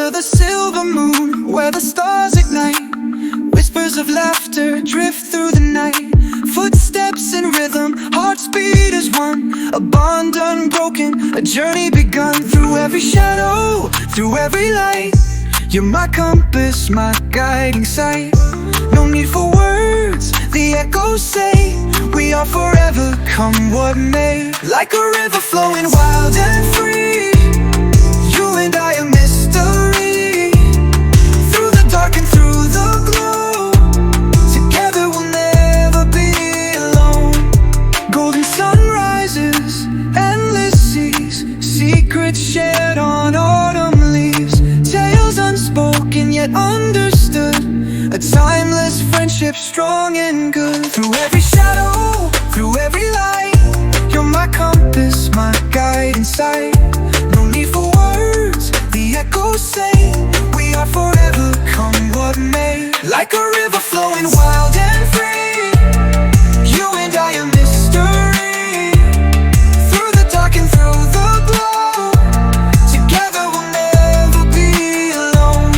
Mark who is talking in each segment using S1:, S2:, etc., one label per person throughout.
S1: Under the silver moon, where the stars ignite, whispers of laughter drift through the night. Footsteps in rhythm, hearts beat as one, a bond unbroken, a journey begun. Through every shadow, through every light, you're my compass, my guiding sight. No need for words, the echoes say we are forever, come what may. Like a river flowing wild and free, you and I a mystery. Through the dark and through the glow, together we'll never be alone. Golden sunrises, endless seas, secrets shared on autumn leaves. Tales unspoken yet understood, a timeless friendship strong and good. Through every shadow, through every light, you're my compass, my guiding sight. No need for words, the echoes say we are forever, come what may. Like a river flowing wild and free, you and I a mystery. Through the dark and through the glow, together we'll never be alone.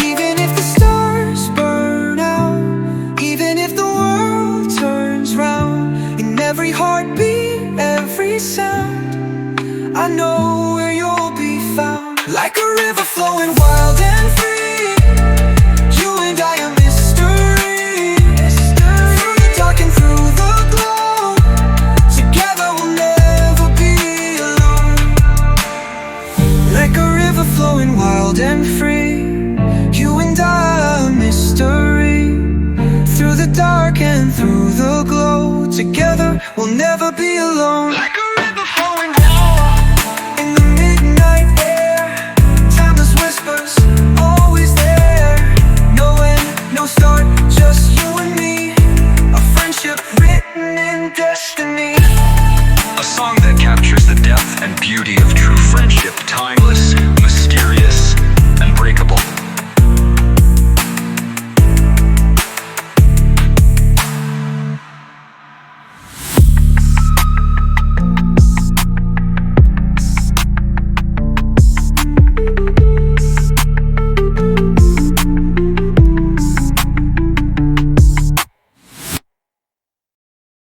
S1: Even if the stars burn out, even if the world turns round, in every heartbeat, every sound, I know where you'll be found. Like a river flowing wild and free, you and I a mystery. Through the dark and through the glow, together we'll never be alone. Like a river flowing wild and free, you and I a mystery. Through the dark and through the glow, together we'll never be alone. Like a river flowing wild in the midnight air, timeless whispers always there. No end, no start, just you and me, a friendship written in destiny.
S2: A song that captures the depth and beauty of true friendship, timeless